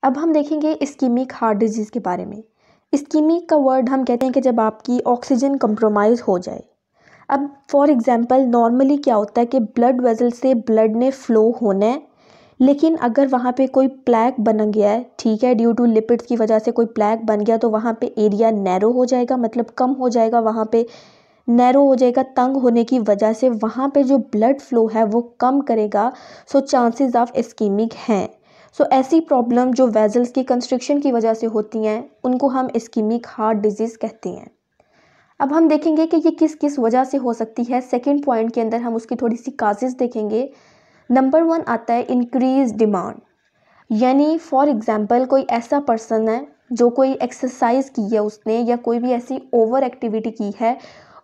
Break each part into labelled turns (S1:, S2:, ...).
S1: अब हम देखेंगे इस्कीमिक हार्ट डिजीज़ के बारे में। इस्कीमिक का वर्ड हम कहते हैं कि जब आपकी ऑक्सीजन कंप्रोमाइज़ हो जाए। अब फॉर एग्ज़ाम्पल नॉर्मली क्या होता है कि ब्लड वेसल से ब्लड ने फ़्लो होना है, लेकिन अगर वहाँ पे कोई प्लैक बन गया है, ठीक है, ड्यू टू लिपिड्स की वजह से कोई प्लैक बन गया, तो वहाँ पे एरिया नैरो हो जाएगा, मतलब कम हो जाएगा, वहाँ पे नैरो हो जाएगा। तंग होने की वजह से वहाँ पे जो ब्लड फ़्लो है वो कम करेगा, सो चांसेस ऑफ इस्कीमिक हैं। सो ऐसी प्रॉब्लम जो वेजल्स की कंस्ट्रिक्शन की वजह से होती हैं, उनको हम इस्कीमिक हार्ट डिजीज़ कहते हैं। अब हम देखेंगे कि ये किस किस वजह से हो सकती है। सेकंड पॉइंट के अंदर हम उसकी थोड़ी सी काजेज़ देखेंगे। नंबर 1 आता है इंक्रीज डिमांड, यानी फॉर एग्ज़ाम्पल कोई ऐसा पर्सन है जो कोई एक्सरसाइज की है उसने, या कोई भी ऐसी ओवर एक्टिविटी की है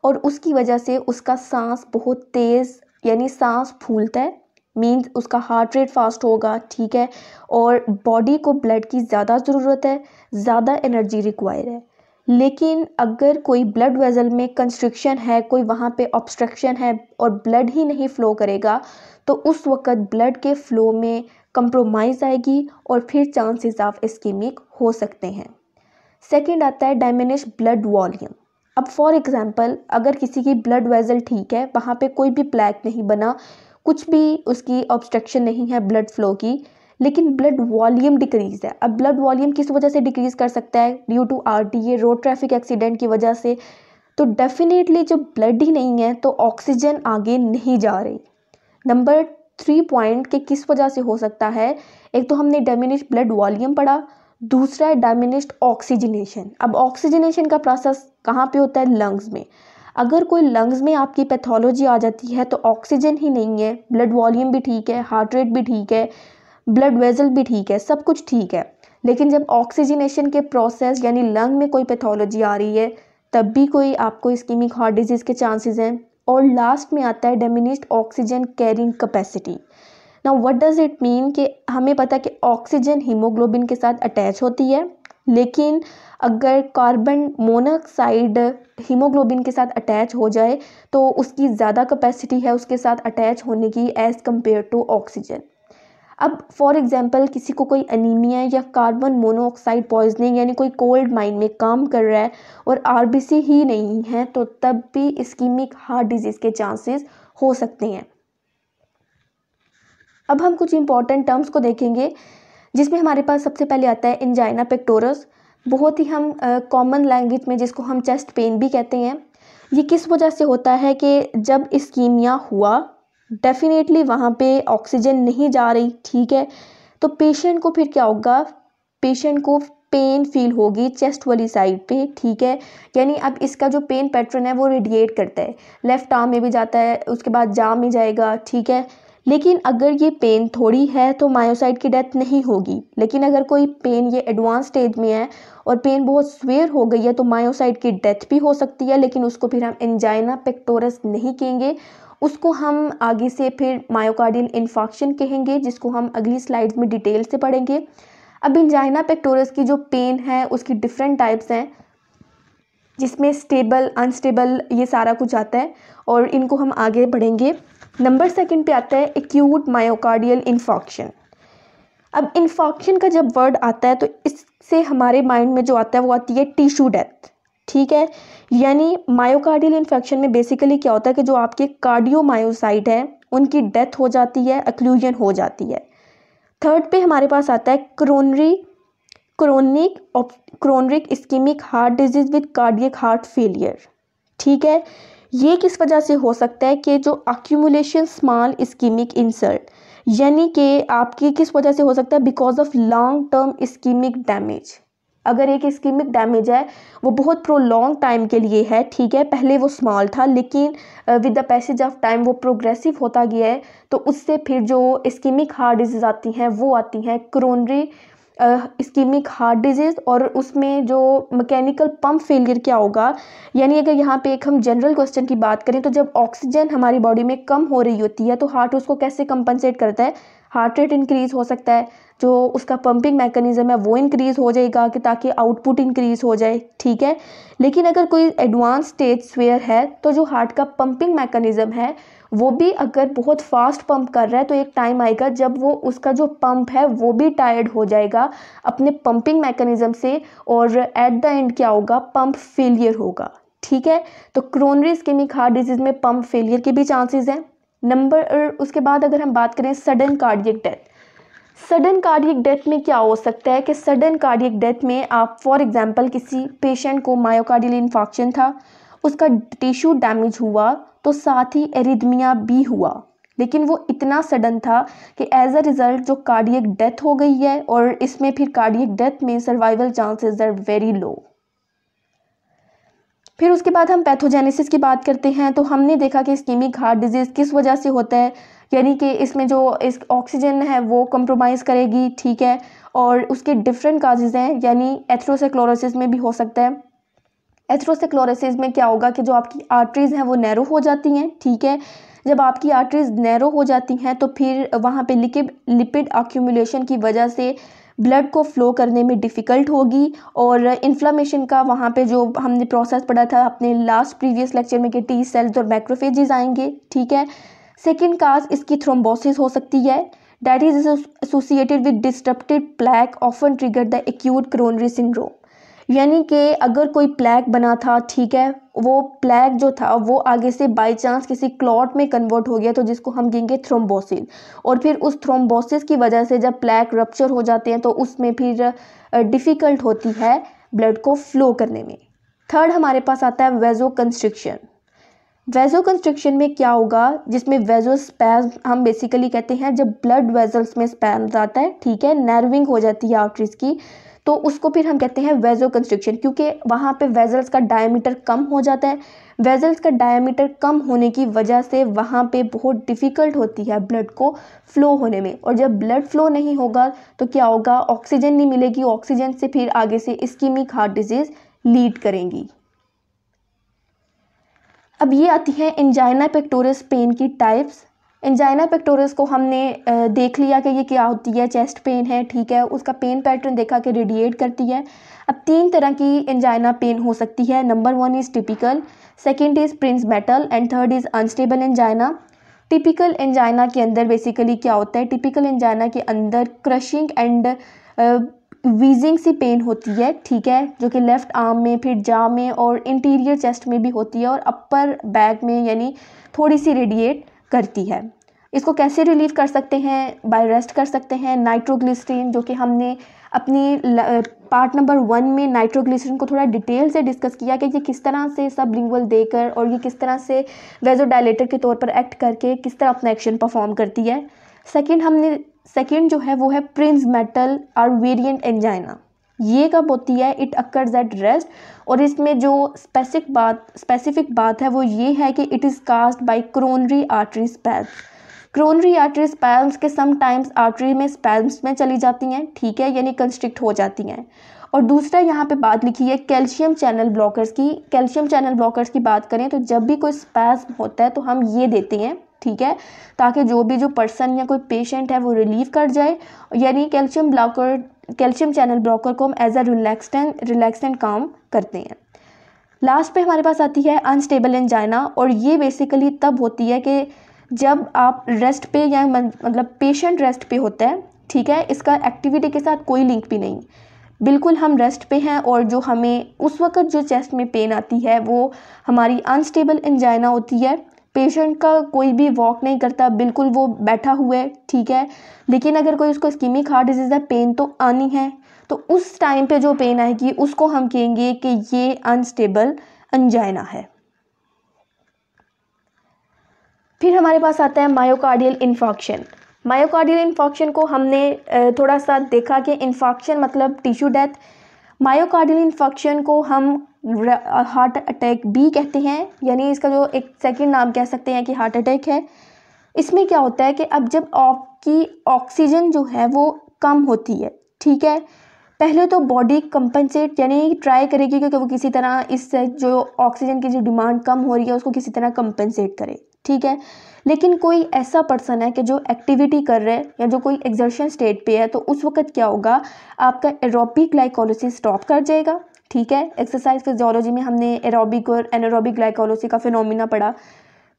S1: और उसकी वजह से उसका सांस बहुत तेज़, यानी सांस फूलता है, मीन्स उसका हार्ट रेट फास्ट होगा, ठीक है, और बॉडी को ब्लड की ज़्यादा ज़रूरत है, ज़्यादा एनर्जी रिक्वायर है। लेकिन अगर कोई ब्लड वेसल में कंस्ट्रिक्शन है, कोई वहाँ पे ऑब्स्ट्रक्शन है और ब्लड ही नहीं फ़्लो करेगा, तो उस वक़्त ब्लड के फ़्लो में कंप्रोमाइज़ आएगी और फिर चांसेस ऑफ इस्कीमिक हो सकते हैं। सेकंड आता है डायमिनिश ब्लड वॉल्यूम। अब फॉर एग्ज़ाम्पल अगर किसी की ब्लड वेसल ठीक है, वहाँ पे कोई भी प्लैक नहीं बना, कुछ भी उसकी ऑब्स्ट्रक्शन नहीं है ब्लड फ्लो की, लेकिन ब्लड वॉल्यूम डिक्रीज़ है। अब ब्लड वॉल्यूम किस वजह से डिक्रीज़ कर सकता है? Due to RTA, road traffic accident की वजह से। तो डेफिनेटली जब ब्लड ही नहीं है तो ऑक्सीजन आगे नहीं जा रही। नंबर 3 पॉइंट कि किस वजह से हो सकता है, एक तो हमने डायमिनिश ब्लड वॉल्यूम पढ़ा, दूसरा है डायमिनिश्ड ऑक्सीजनेशन। अब ऑक्सीजनेशन का प्रोसेस कहाँ पे होता है? लंग्स में। अगर कोई लंग्स में आपकी पैथोलॉजी आ जाती है तो ऑक्सीजन ही नहीं है, ब्लड वॉल्यूम भी ठीक है, हार्ट रेट भी ठीक है, ब्लड वेसल भी ठीक है, सब कुछ ठीक है, लेकिन जब ऑक्सीजनेशन के प्रोसेस यानी लंग में कोई पैथोलॉजी आ रही है, तब भी कोई आपको इस्कीमिक हार्ट डिजीज़ के चांसेस हैं। और लास्ट में आता है diminished oxygen carrying capacity. Now what does it mean कि हमें पता है कि ऑक्सीजन हीमोग्लोबिन के साथ अटैच होती है, लेकिन अगर कार्बन मोनोऑक्साइड हीमोग्लोबिन के साथ अटैच हो जाए तो उसकी ज़्यादा कैपेसिटी है उसके साथ अटैच होने की एज़ कम्पेयर टू ऑक्सीजन। अब फॉर एग्जांपल किसी को कोई एनीमिया या कार्बन मोनोऑक्साइड पॉइजनिंग, यानी कोई कोल्ड माइन में काम कर रहा है और आरबीसी ही नहीं है, तो तब भी इस्कीमिक हार्ट डिजीज़ के चांसेस हो सकते हैं। अब हम कुछ इंपॉर्टेंट टर्म्स को देखेंगे, जिसमें हमारे पास सबसे पहले आता है एंजाइना पेक्टोरस, बहुत ही हम कॉमन लैंग्वेज में जिसको हम चेस्ट पेन भी कहते हैं। ये किस वजह से होता है कि जब इस्कीमिया हुआ, डेफिनेटली वहाँ पे ऑक्सीजन नहीं जा रही, ठीक है, तो पेशेंट को फिर क्या होगा? पेशेंट को पेन फील होगी चेस्ट वाली साइड पे, ठीक है, यानी अब इसका जो पेन पैटर्न है वो रेडिएट करता है, लेफ्ट आर्म में भी जाता है, उसके बाद जाँ में जाएगा, ठीक है। लेकिन अगर ये पेन थोड़ी है तो मायोसाइट की डेथ नहीं होगी, लेकिन अगर कोई पेन ये एडवांस स्टेज में है और पेन बहुत स्वेयर हो गई है तो मायोसाइट की डेथ भी हो सकती है, लेकिन उसको फिर हम एंजाइना पेक्टोरस नहीं कहेंगे, उसको हम आगे से फिर मायोकार्डियल इन्फार्क्शन कहेंगे, जिसको हम अगली स्लाइड्स में डिटेल से पढ़ेंगे। अब एंजाइना पेक्टोरस की जो पेन है उसकी डिफरेंट टाइप्स हैं, जिसमें स्टेबल, अनस्टेबल, ये सारा कुछ आता है और इनको हम आगे बढ़ेंगे। नंबर 2 पे आता है एक्यूट मायोकार्डियल इन्फार्क्शन। अब इन्फार्क्शन का जब वर्ड आता है तो इससे हमारे माइंड में जो आता है वो आती है टिश्यू डेथ, ठीक है, यानी मायोकार्डियल इन्फेक्शन में बेसिकली क्या होता है कि जो आपके कार्डियोमायोसाइट है उनकी डेथ हो जाती है, अक्लूजन हो जाती है। थर्ड पे हमारे पास आता है chronic ischaemic heart disease with cardiac heart failure, ठीक है। ये किस वजह से हो सकता है कि जो अक्यूमुलेशन स्मॉल इस्कीमिक इंसल्ट, यानी कि आपकी किस वजह से हो सकता है? Because of long term ischaemic damage. अगर एक इस्कीमिक डैमेज है वो बहुत प्रोलॉन्ग टाइम के लिए है, ठीक है, पहले वो स्मॉल था लेकिन with the passage of time वो प्रोग्रेसिव होता गया है, तो उससे फिर जो इस्कीमिक हार्ट डिजीज़ आती हैं वो आती हैं क्रोनरी इस्कीमिक हार्ट डिजीज़। और उसमें जो मैकेनिकल पंप फेलियर क्या होगा, यानी अगर यहाँ पे एक हम जनरल क्वेश्चन की बात करें तो जब ऑक्सीजन हमारी बॉडी में कम हो रही होती है तो हार्ट उसको कैसे कंपनसेट करता है? हार्ट रेट इंक्रीज़ हो सकता है, जो उसका पंपिंग मैकेनिज्म है वो इंक्रीज़ हो जाएगा कि ताकि आउटपुट इंक्रीज़ हो जाए, ठीक है। लेकिन अगर कोई एडवांस स्टेज स्वेयर है तो जो हार्ट का पंपिंग मैकेनिज्म है वो भी अगर बहुत फास्ट पंप कर रहा है तो एक टाइम आएगा जब वो उसका जो पंप है वो भी टायर्ड हो जाएगा अपने पंपिंग मैकेनिज्म से, और एट द एंड क्या होगा, पंप फेलियर होगा। ठीक है, तो क्रोनरी इस्केमिक हार्ट डिजीज में पंप फेलियर के भी चांसेस हैं। उसके बाद अगर हम बात करें sudden cardiac death, sudden cardiac death में क्या हो सकता है कि सडन कार्डियक डेथ में आप फॉर एग्जांपल किसी पेशेंट को मायोकार्डियल इन्फार्क्शन था, उसका टिश्यू डैमेज हुआ, तो साथ ही एरिथमिया भी हुआ, लेकिन वो इतना सडन था कि एज अ रिजल्ट जो कार्डियक डेथ हो गई है, और इसमें फिर कार्डियक डेथ में survival chances are very low. फिर उसके बाद हम पैथोजेनेसिस की बात करते हैं, तो हमने देखा कि इस्केमिक हार्ट डिजीज़ किस वजह से होता है, यानी कि इसमें जो इस ऑक्सीजन है वो कंप्रोमाइज़ करेगी। ठीक है, और उसके डिफरेंट काजेज़ हैं, यानी एथेरोस्क्लेरोसिस में भी हो सकता है। एथेरोस्क्लेरोसिस में क्या होगा कि जो आपकी आर्टरीज़ हैं वो नैरो हो जाती हैं। ठीक है, जब आपकी आर्टरीज़ नैरो हो जाती हैं तो फिर वहाँ पे लिपिड अक्यूमुलेशन की वजह से ब्लड को फ्लो करने में डिफ़िकल्ट होगी, और इन्फ्लामेशन का वहाँ पे जो हमने प्रोसेस पढ़ा था अपने लास्ट प्रीवियस लेक्चर में कि टी सेल्स और मैक्रोफेजेस आएंगे। ठीक है, सेकेंड काज इसकी थ्रोम्बोसिस हो सकती है, that is associated with disrupted plaque often trigger the acute coronary syndrome, यानी कि अगर कोई प्लैक बना था, ठीक है, वो प्लैक जो था वो आगे से बाय चांस किसी क्लॉट में कन्वर्ट हो गया, तो जिसको हम कहेंगे थ्रोम्बोसिस, और फिर उस थ्रोम्बोसिस की वजह से जब प्लैक रप्चर हो जाते हैं तो उसमें फिर डिफ़िकल्ट होती है ब्लड को फ्लो करने में। थर्ड हमारे पास आता है वेजो कंस्ट्रिक्शन। वेजो कंस्ट्रिक्शन में क्या होगा, जिसमें वेजो स्पैज्म हम बेसिकली कहते हैं जब ब्लड वेजल्स में स्पैम्स आता है, ठीक है, नर्विंग हो जाती है आर्टरीज की, तो उसको फिर हम कहते हैं वेजो कंस्ट्रिक्शन, क्योंकि वहाँ पे वेजल्स का डायमीटर कम हो जाता है। वेजल्स का डायमीटर कम होने की वजह से वहाँ पे बहुत डिफ़िकल्ट होती है ब्लड को फ्लो होने में, और जब ब्लड फ्लो नहीं होगा तो क्या होगा, ऑक्सीजन नहीं मिलेगी, ऑक्सीजन से फिर आगे से इस्कीमिक हार्ट डिजीज़ लीड करेंगी। अब ये आती है एंजाइना पेक्टोरस पेन की टाइप्स। एंजाइना पेक्टोरस को हमने देख लिया कि ये क्या होती है, चेस्ट पेन है, ठीक है, उसका पेन पैटर्न देखा कि रेडिएट करती है। अब 3 तरह की एंजाइना पेन हो सकती है। Number 1 is typical, second is Prince metal, and third is unstable angina. Typical angina के अंदर बेसिकली क्या होता है, टिपिकल एंजाइना के अंदर क्रशिंग एंड वीजिंग सी पेन होती है, ठीक है, जो कि लेफ़्ट आर्म में, फिर जा में और इंटीरियर चेस्ट में भी होती है, और अपर बैक में यानी थोड़ी सी रेडिएट करती है। इसको कैसे रिलीव कर सकते हैं, बाय रेस्ट कर सकते हैं। नाइट्रोग्लिसरीन, जो कि हमने अपनी पार्ट नंबर 1 में नाइट्रोग्लिसरीन को थोड़ा डिटेल से डिस्कस किया कि ये किस तरह से सबलिंगुअल देकर और ये किस तरह से वेजोडायलेटर के तौर पर एक्ट करके किस तरह अपना एक्शन परफॉर्म करती है। सेकेंड जो है वो है प्रिंस मेटल और वेरिएंट एंजाइना। ये कब होती है, इट अकर्स एट रेस्ट, और इसमें जो स्पेसिफिक बात है वो ये है कि it is caused by coronary artery spasm. Coronary artery spasms के समटाइम्स आर्टरी में स्पैज्म्स में चली जाती हैं, ठीक है, यानी कंस्ट्रिक्ट हो जाती हैं। और दूसरा यहाँ पे बात लिखी है कैल्शियम चैनल ब्लॉकर्स की। कैल्शियम चैनल ब्लॉकर्स की बात करें तो जब भी कोई स्पैज्म होता है तो हम ये देते हैं, ठीक है, ताकि जो भी जो पर्सन या कोई पेशेंट है वो रिलीव कर जाए, यानी कैल्शियम चैनल ब्लॉकर को हम एज अ रिलैक्सेंट काम करते हैं। लास्ट पे हमारे पास आती है अनस्टेबल एंजाइना, और ये बेसिकली तब होती है कि जब आप रेस्ट पे या मतलब पेशेंट रेस्ट पे होता है, ठीक है, इसका एक्टिविटी के साथ कोई लिंक भी नहीं, बिल्कुल हम रेस्ट पे हैं, और जो हमें उस वक्त जो चेस्ट में पेन आती है वो हमारी अनस्टेबल एंजाइना होती है। पेशेंट का कोई भी वॉक नहीं करता, बिल्कुल वो बैठा हुआ है, ठीक है, लेकिन अगर कोई उसको इस्कीमिक हार्ट डिजीज़ है, पेन तो आनी है, तो उस टाइम पे जो पेन आएगी उसको हम कहेंगे कि ये अनस्टेबल एंजाइना है। फिर हमारे पास आता है मायोकार्डियल इन्फार्क्शन। मायोकार्डियल इन्फार्क्शन को हमने थोड़ा सा देखा कि इन्फार्क्शन मतलब टिश्यू डेथ। मायोकार्डियल इन्फार्क्शन को हम हार्ट अटैक भी कहते हैं, यानी इसका जो एक सेकंड नाम कह सकते हैं कि हार्ट अटैक है। इसमें क्या होता है कि अब जब आपकी ऑक्सीजन जो है वो कम होती है, ठीक है, पहले तो बॉडी कंपनसेट यानी ट्राई करेगी कि वो किसी तरह इससे जो ऑक्सीजन की जो डिमांड कम हो रही है उसको किसी तरह कंपनसेट करे, ठीक है, लेकिन कोई ऐसा पर्सन है कि जो एक्टिविटी कर रहा है या जो कोई एक्सर्शन स्टेट पे है, तो उस वक्त क्या होगा, आपका एरोबिक ग्लाइकोलिसिस स्टॉप कर जाएगा, ठीक है। एक्सरसाइज फिजियोलॉजी में हमने एरोबिक और एनारोबिक ग्लाइकोलिसिस का फिनोमिना पढ़ा।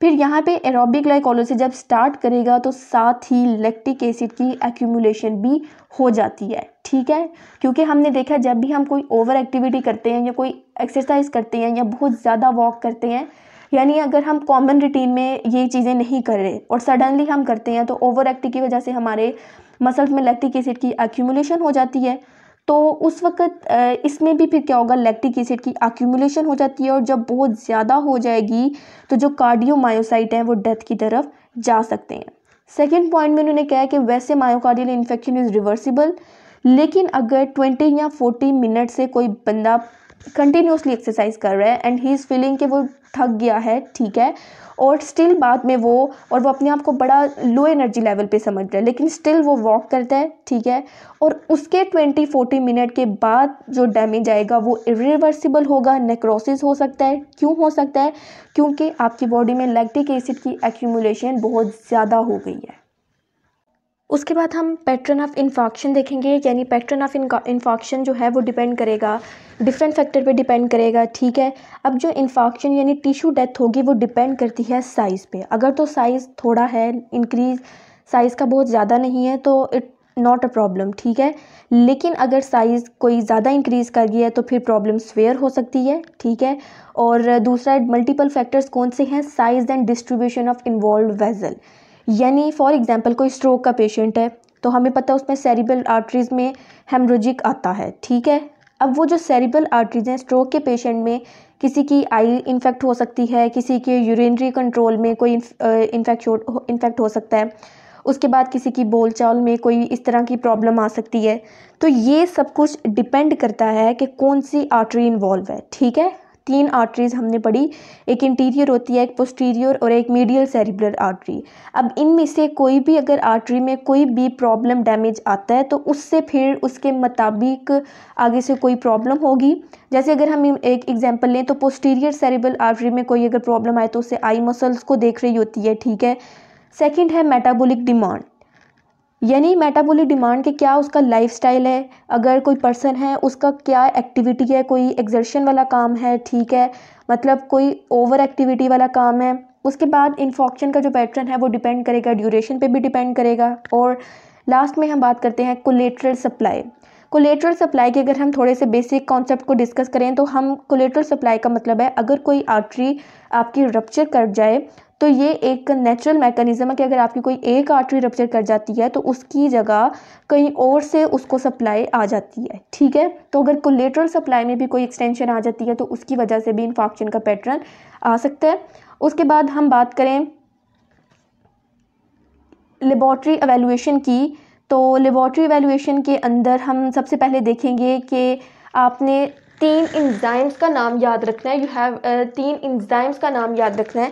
S1: फिर यहाँ पे एरोबिक ग्लाइकोलाइसिस जब स्टार्ट करेगा तो साथ ही लैक्टिक एसिड की एक्यूमुलेशन भी हो जाती है, ठीक है। क्योंकि हमने देखा जब भी हम कोई ओवर एक्टिविटी करते हैं या कोई एक्सरसाइज करते हैं या बहुत ज़्यादा वॉक करते हैं, यानी अगर हम कॉमन रूटीन में ये चीज़ें नहीं कर रहे और सडनली हम करते हैं तो ओवर एक्टिव की वजह से हमारे मसल्स में लैक्टिक एसिड की एक्यूमुलेशन हो जाती है। तो उस वक़्त इसमें भी फिर क्या होगा, लैक्टिक एसिड की एक्यूमुलेशन हो जाती है और जब बहुत ज़्यादा हो जाएगी तो जो कार्डियोमायोसाइट हैं वो डेथ की तरफ जा सकते हैं। सेकंड पॉइंट में उन्होंने कहा है कि वैसे मायोकार्डियल इन्फेक्शन इज़ रिवर्सिबल, लेकिन अगर 20 या 40 मिनट से कोई बंदा कंटिन्यूसली एक्सरसाइज कर रहा है एंड ही इज़ फीलिंग कि वो थक गया है, ठीक है, और स्टिल बाद में वो अपने आप को बड़ा लो एनर्जी लेवल पे समझ रहा है, लेकिन स्टिल वो वॉक करता है, ठीक है, और उसके 20-40 मिनट के बाद जो डैमेज आएगा वो इरिवर्सिबल होगा, नेक्रोसिस हो सकता है। क्यों हो सकता है? क्योंकि आपकी बॉडी में लैक्टिक एसिड की एक्यूमुलेशन बहुत ज़्यादा हो गई है। उसके बाद हम पैटर्न ऑफ इन्फॉक्शन देखेंगे, यानी पैटर्न ऑफ इन्फॉक्शन जो है वो डिपेंड करेगा डिफरेंट फैक्टर पे डिपेंड करेगा, ठीक है। अब जो इन्फॉक्शन यानी टिश्यू डेथ होगी वो डिपेंड करती है साइज़ पे। अगर तो साइज़ थोड़ा है, इंक्रीज साइज़ का बहुत ज़्यादा नहीं है तो इट नॉट अ प्रॉब्लम, ठीक है। लेकिन अगर साइज़ कोई ज़्यादा इंक्रीज़ कर गया है तो फिर प्रॉब्लम स्वेयर हो सकती है, ठीक है। और दूसरा मल्टीपल फैक्टर्स कौन से हैं? Size and distribution of involve vessel, यानी फॉर एग्जांपल कोई स्ट्रोक का पेशेंट है तो हमें पता है उसमें सेरिब्रल आर्टरीज़ में हेमोरेजिक आता है, ठीक है। अब वो जो सेरिब्रल आर्टरीज़ हैं स्ट्रोक के पेशेंट में किसी की आई इन्फेक्ट हो सकती है, किसी के यूरिनरी कंट्रोल में कोई इन्फेक्ट हो सकता है, उसके बाद किसी की बोलचाल में कोई इस तरह की प्रॉब्लम आ सकती है। तो ये सब कुछ डिपेंड करता है कि कौन सी आर्टरी इन्वॉल्व है, ठीक है। 3 आर्टरीज़ हमने पढ़ी, एक इंटीरियर होती है, एक पोस्टीरियर और एक मीडियल सेरिब्रल आर्टरी। अब इनमें से कोई भी अगर आर्टरी में कोई भी प्रॉब्लम डैमेज आता है तो उससे फिर उसके मुताबिक आगे से कोई प्रॉब्लम होगी। जैसे अगर हम एक एग्जांपल लें तो पोस्टीरियर सेरिब्रल आर्टरी में कोई अगर प्रॉब्लम आए तो उससे आई मसल्स को देख रही होती है, ठीक है। सेकंड है मेटाबॉलिक डिमांड, यानी मेटाबॉलिक डिमांड के क्या उसका लाइफस्टाइल है, अगर कोई पर्सन है उसका क्या एक्टिविटी है, कोई एक्सर्शन वाला काम है, ठीक है, मतलब कोई ओवर एक्टिविटी वाला काम है। उसके बाद इन्फॉक्शन का जो पैटर्न है वो डिपेंड करेगा, ड्यूरेशन पे भी डिपेंड करेगा। और लास्ट में हम बात करते हैं कोलेटरल सप्लाई। कोलेटरल सप्लाई के अगर हम थोड़े से बेसिक कॉन्सेप्ट को डिस्कस करें तो हम कोलेटरल सप्लाई का मतलब है अगर कोई आर्टरी आपकी रप्चर कर जाए तो ये एक नेचुरल मैकेनिज्म है कि अगर आपकी कोई एक आर्टरी रप्चर कर जाती है तो उसकी जगह कहीं और से उसको सप्लाई आ जाती है, ठीक है। तो अगर कोलेटरल सप्लाई में भी कोई एक्सटेंशन आ जाती है तो उसकी वजह से भी इन्फॉक्शन का पैटर्न आ सकता है। उसके बाद हम बात करें लेबॉर्ट्री एवेल्युएशन की, तो लेबॉर्ट्री एवेल्युएशन के अंदर हम सबसे पहले देखेंगे कि आपने 3 एंजाइम्स का नाम याद रखना है। 3 एंजाइम्स का नाम याद रखना है।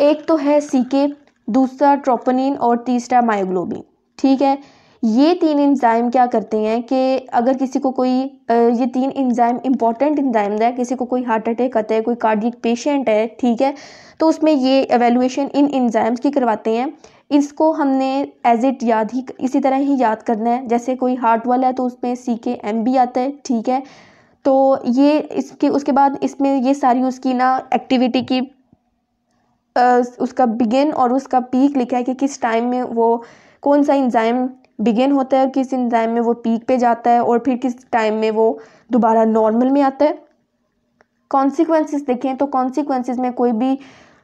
S1: एक तो है सीके, दूसरा ट्रोपोनिन और तीसरा मायोग्लोबिन, ठीक है। ये 3 एंजाइम क्या करते हैं कि अगर किसी को कोई ये 3 एंजाइम इंपॉर्टेंट एंजाइम है, किसी को कोई हार्ट अटैक आता है, कोई कार्डियक पेशेंट है, ठीक है, तो उसमें ये एवेल्युएशन इन एंजाइम्स की करवाते हैं। इसको हमने एज इट याद ही इसी तरह ही याद करना है, जैसे कोई हार्ट वाला है तो उसमें CKM भी आता है, ठीक है। तो ये इसके उसके बाद इसमें ये सारी उसकी ना एक्टिविटी की उसका बिगिन और उसका पीक लिखा है कि किस टाइम में वो कौन सा एंजाइम बिगिन होता है और किस एंजाइम में वो पीक पे जाता है और फिर किस टाइम में वो दोबारा नॉर्मल में आता है। कॉन्सिक्वेंसेस देखें तो कॉन्सिक्वेंसेस में कोई भी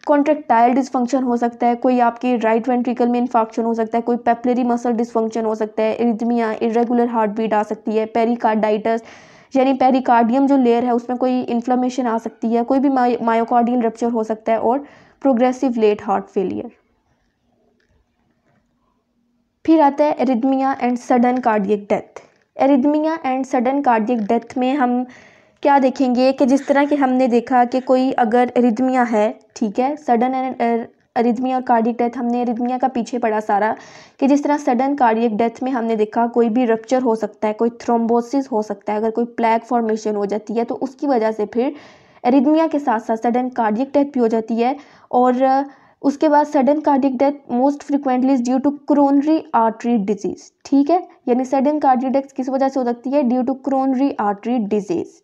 S1: कॉन्ट्रैक्टाइल डिसफंक्शन हो सकता है, कोई आपकी राइट वेंट्रिकल में इन्फॉक्शन हो सकता है, कोई पेपलरी मसल डिसफंक्शन हो सकता है, इरिथमिया, इरेगुलर हार्ट बीट आ सकती है, पेरिकार्डाइटिस यानी पेरिकार्डियम जो लेयर है उसमें कोई इन्फ्लेमेशन आ सकती है, कोई भी मायोकार्डियल रप्चर हो सकता है और प्रोग्रेसिव लेट हार्ट फेलियर। फिर आता है arrhythmia and sudden cardiac death. Arrhythmia and sudden cardiac death में हम क्या देखेंगे कि जिस तरह कि हमने देखा कि कोई अगर एरिथमिया है, ठीक है, सडन एरिथमिया और कार्डियक डेथ हमने एरिथमिया का पीछे पड़ा सारा, कि जिस तरह सडन कार्डियक डेथ में हमने देखा कोई भी रप्चर हो सकता है, कोई थ्रोम्बोसिस हो सकता है, अगर कोई प्लेग फॉर्मेशन हो जाती है तो उसकी वजह से फिर एरिथमिया के साथ साथ सडन कार्डियक डेथ भी हो जाती है। और उसके बाद sudden cardiac death most frequently is due to coronary artery disease, ठीक है, यानी सडन कार्डियक डेथ किस वजह से हो सकती है? Due to coronary artery disease.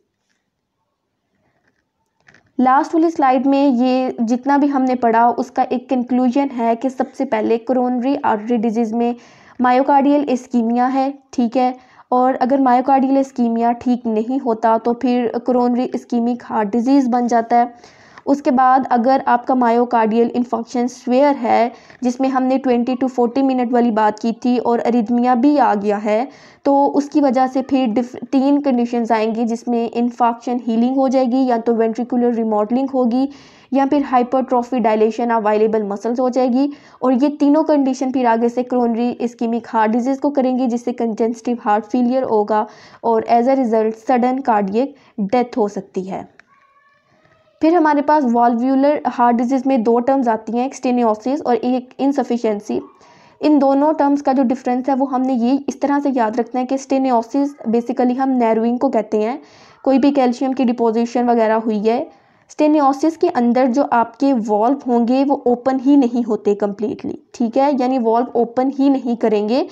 S1: Last वाली स्लाइड में ये जितना भी हमने पढ़ा उसका एक कंक्लूजन है कि सबसे पहले कोरोनरी आर्टरी डिजीज़ में मायोकार्डियल इस्कीमिया है, ठीक है। और अगर मायोकार्डियल इस्कीमिया ठीक नहीं होता तो फिर कोरोनरी इस्कीमिक हार्ट डिजीज़ बन जाता है। उसके बाद अगर आपका मायोकार्डियल इन्फेक्शन स्वेयर है, जिसमें हमने 20 to 40 मिनट वाली बात की थी, और अरिथमिया भी आ गया है, तो उसकी वजह से फिर 3 कंडीशंस आएंगी जिसमें इन्फेक्शन हीलिंग हो जाएगी, या तो वेंट्रिकुलर रिमॉडलिंग होगी, या फिर हाइपरट्रॉफी डायलेशन अवेलेबल मसल्स हो जाएगी। और ये तीनों कंडीशन फिर आगे से कोरोनरी इस्कीमिक हार्ट डिजीज़ को करेंगी, जिससे कंजेस्टिव हार्ट फेलियर होगा और as a result sudden cardiac death हो सकती है। फिर हमारे पास वॉल्व्यूलर हार्ट डिजीज़ में 2 टर्म्स आती हैं, एक स्टेनोसिस और एक इनसफिशिएंसी। इन दोनों टर्म्स का जो डिफरेंस है वो हमने ये इस तरह से याद रखना है कि स्टेनोसिस बेसिकली हम नैरोइंग को कहते हैं, कोई भी कैल्शियम की डिपोजिशन वगैरह हुई है। स्टेनोसिस के अंदर जो आपके वॉल्व होंगे वो ओपन ही नहीं होते कम्प्लीटली, ठीक है, यानी वॉल्व ओपन ही नहीं करेंगे,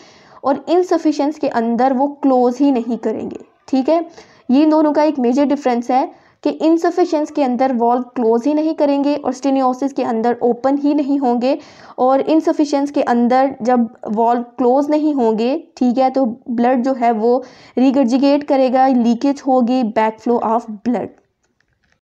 S1: और इनसफिशिएंस के अंदर वो क्लोज ही नहीं करेंगे, ठीक है। ये दोनों का एक मेजर डिफरेंस है कि इनसफिशिएंस के अंदर वॉल्व क्लोज ही नहीं करेंगे और स्टेनोसिस के अंदर ओपन ही नहीं होंगे। और इनसफिशिएंस के अंदर जब वॉल्व क्लोज नहीं होंगे, ठीक है, तो ब्लड जो है वो रिगर्जिगेट करेगा, लीकेज होगी, बैकफ्लो ऑफ ब्लड।